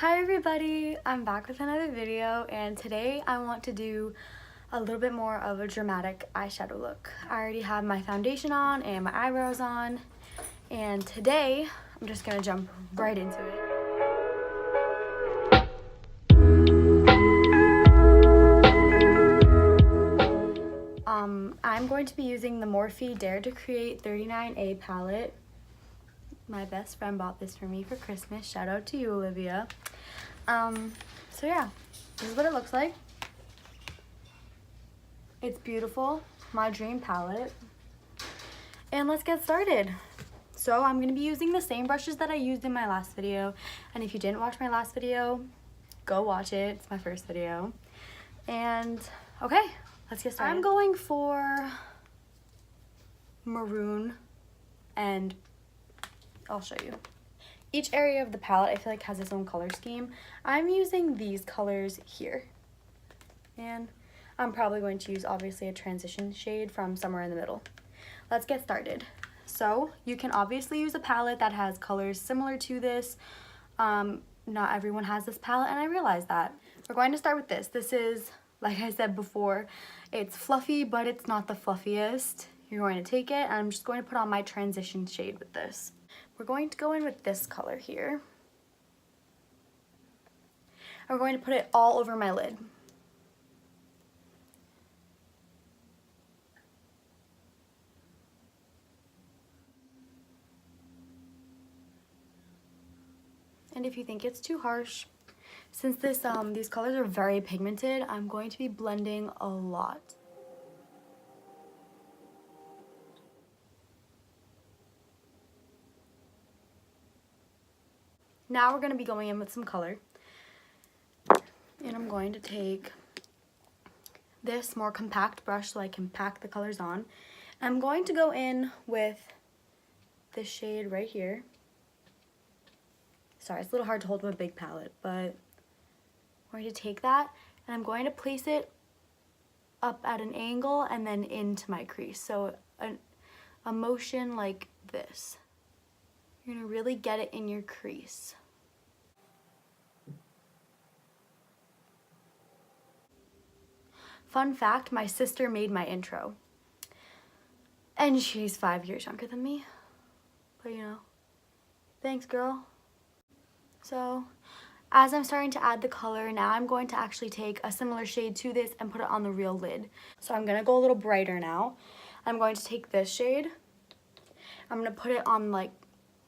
Hi everybody, I'm back with another video, and today I want to do a little bit more of a dramatic eyeshadow look. I already have my foundation on and my eyebrows on, and today I'm just gonna jump right into it. I'm going to be using the Morphe Dare to Create 39A palette. My best friend bought this for me for Christmas. Shout out to you, Olivia. So yeah, this is what it looks like. It's beautiful, my dream palette. And let's get started. So I'm gonna be using the same brushes that I used in my last video. And if you didn't watch my last video, go watch it. It's my first video. And okay, let's get started. I'm going for Maroon, and I'll show you. Each area of the palette I feel like has its own color scheme. I'm using these colors here. And I'm probably going to use obviously a transition shade from somewhere in the middle. Let's get started. So you can obviously use a palette that has colors similar to this. Not everyone has this palette, and I realize that. We're going to start with this. This is, like I said before, it's fluffy, but it's not the fluffiest. You're going to take it, and I'm just going to put on my transition shade with this. We're going to go in with this color here. And we're going to put it all over my lid. And if you think it's too harsh, since these colors are very pigmented, I'm going to be blending a lot. Now we're going to be going in with some color. And I'm going to take this more compact brush so I can pack the colors on. I'm going to go in with this shade right here. Sorry, it's a little hard to hold with a big palette, but I'm going to take that and I'm going to place it up at an angle and then into my crease. So a motion like this. You're going to really get it in your crease. Fun fact, my sister made my intro. And she's 5 years younger than me. But you know, thanks girl. So, as I'm starting to add the color, now I'm going to actually take a similar shade to this and put it on the real lid. So I'm going to go a little brighter now. I'm going to take this shade. I'm going to put it on like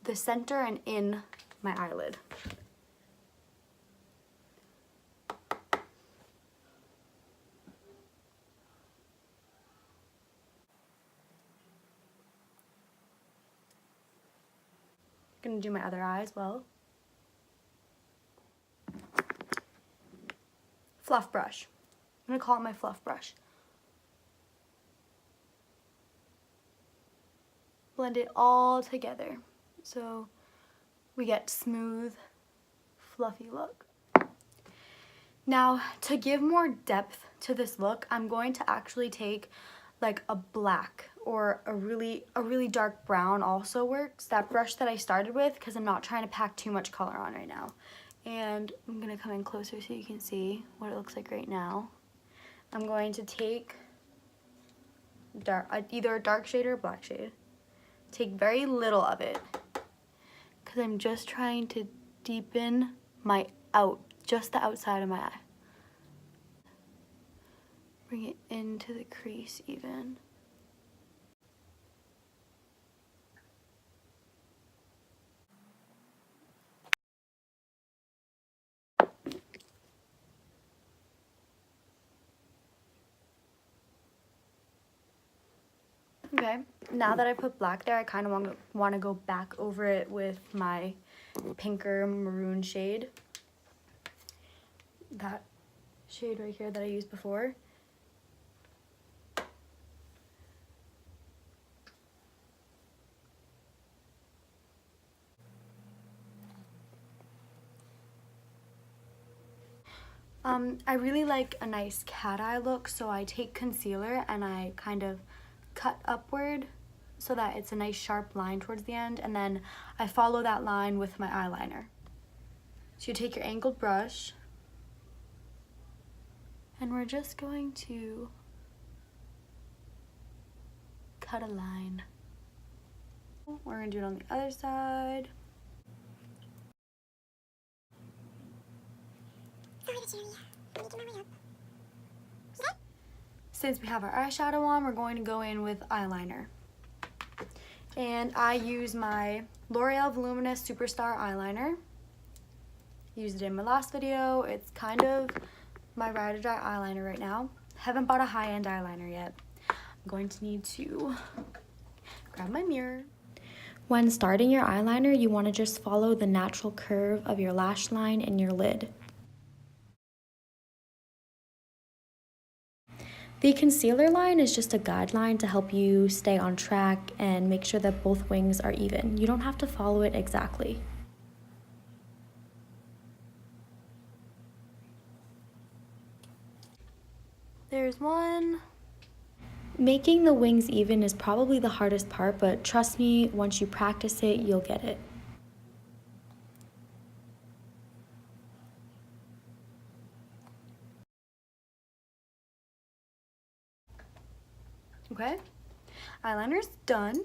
the center and in my eyelid. Gonna do my other eye as well. Fluff brush. I'm gonna call it my fluff brush. Blend it all together so we get smooth, fluffy look. Now, to give more depth to this look, I'm going to actually take like a black or a really dark brown also works. That brush that I started with, because I'm not trying to pack too much color on right now. And I'm gonna come in closer so you can see what it looks like right now. I'm going to take either a dark shade or a black shade. Take very little of it, because I'm just trying to deepen just the outside of my eye. Bring it into the crease even. Okay, now that I put black there, I kind of want to go back over it with my pinker maroon shade. That shade right here that I used before. I really like a nice cat eye look, so I take concealer and I kind of cut upward so that it's a nice sharp line towards the end, and then I follow that line with my eyeliner. So So you take your angled brush, and we're just going to cut a line. We're gonna do it on the other side. Since we have our eyeshadow on, we're going to go in with eyeliner. And I use my L'Oreal Voluminous Superstar eyeliner. Used it in my last video. It's kind of my ride or die eyeliner right now. Haven't bought a high-end eyeliner yet. I'm going to need to grab my mirror. When starting your eyeliner, you want to just follow the natural curve of your lash line and your lid. The concealer line is just a guideline to help you stay on track and make sure that both wings are even. You don't have to follow it exactly. There's one. Making the wings even is probably the hardest part, but trust me, once you practice it, you'll get it. Okay, eyeliner's done.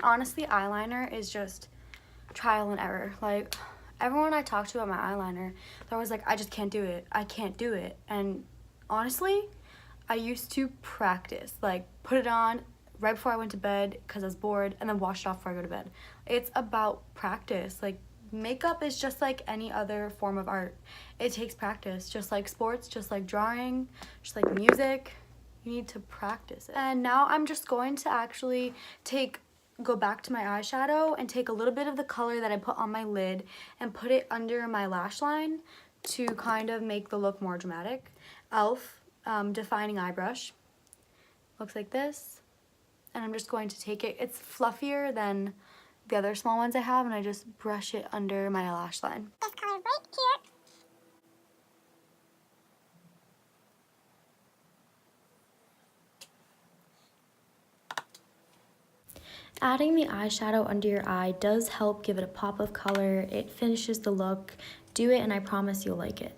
Honestly, eyeliner is just trial and error. Like, everyone I talk to about my eyeliner, they're always like, I just can't do it. I can't do it. And honestly, I used to practice. Like, put it on right before I went to bed because I was bored, and then wash it off before I go to bed. It's about practice. Like, makeup is just like any other form of art. It takes practice, just like sports, just like drawing, just like music. You need to practice it. And now I'm just going to actually go back to my eyeshadow and take a little bit of the color that I put on my lid and put it under my lash line to kind of make the look more dramatic. e.l.f. Defining eye brush. Looks like this. And I'm just going to take it. It's fluffier than the other small ones I have, and I just brush it under my lash line. This color right here. Adding the eyeshadow under your eye does help give it a pop of color. It finishes the look. Do it and I promise you'll like it.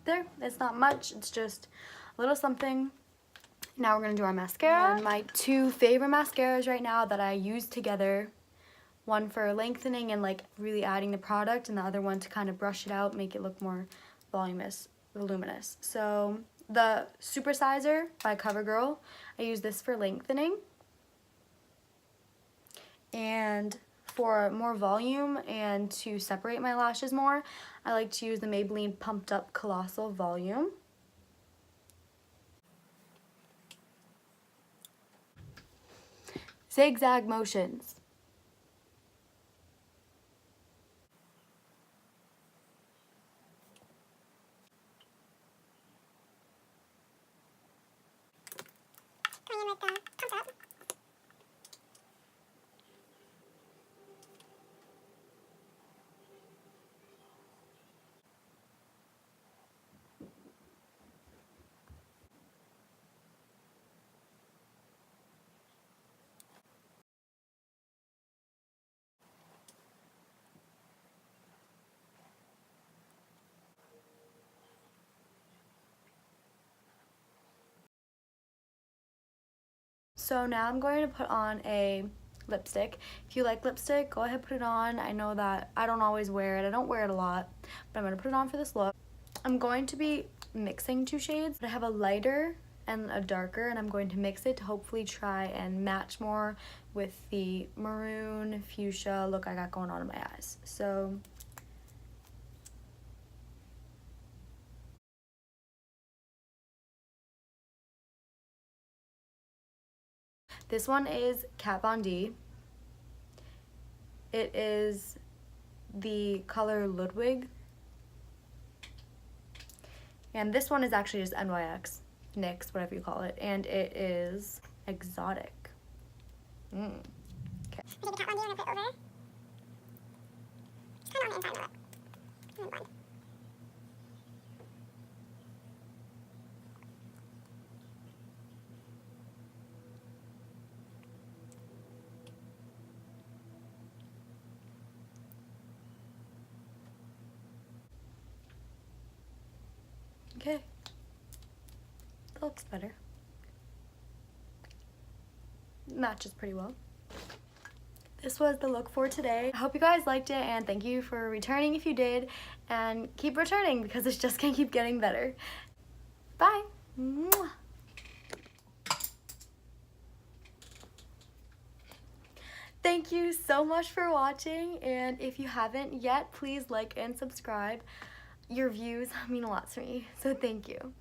There, it's not much, it's just a little something. Now we're gonna do our mascara. And my two favorite mascaras right now that I use together. One for lengthening and like really adding the product, and the other one to kind of brush it out, make it look more voluminous. So the Supersizer by CoverGirl, I use this for lengthening. And for more volume and to separate my lashes more, I like to use the Maybelline Pumped Up Colossal Volume. Zigzag motions. Going in with the Pump Up. So now I'm going to put on a lipstick. If you like lipstick, go ahead, put it on. I know that I don't always wear it. I don't wear it a lot, but I'm going to put it on for this look. I'm going to be mixing two shades. I have a lighter and a darker, and I'm going to mix it to hopefully try and match more with the maroon fuchsia look I got going on in my eyes. So this one is Kat Von D. It is the color Ludwig. And this one is actually just NYX, NYX, whatever you call it. And it is exotic. Okay. I take the Kat Von D and I put it over. It's kind of on the inside of my lip. And then blend. Okay. That looks better. Matches pretty well. This was the look for today. I hope you guys liked it, and thank you for returning if you did, and keep returning because it's just gonna keep getting better. Bye. Mwah. Thank you so much for watching, and if you haven't yet, please like and subscribe. Your views mean a lot to me, so thank you.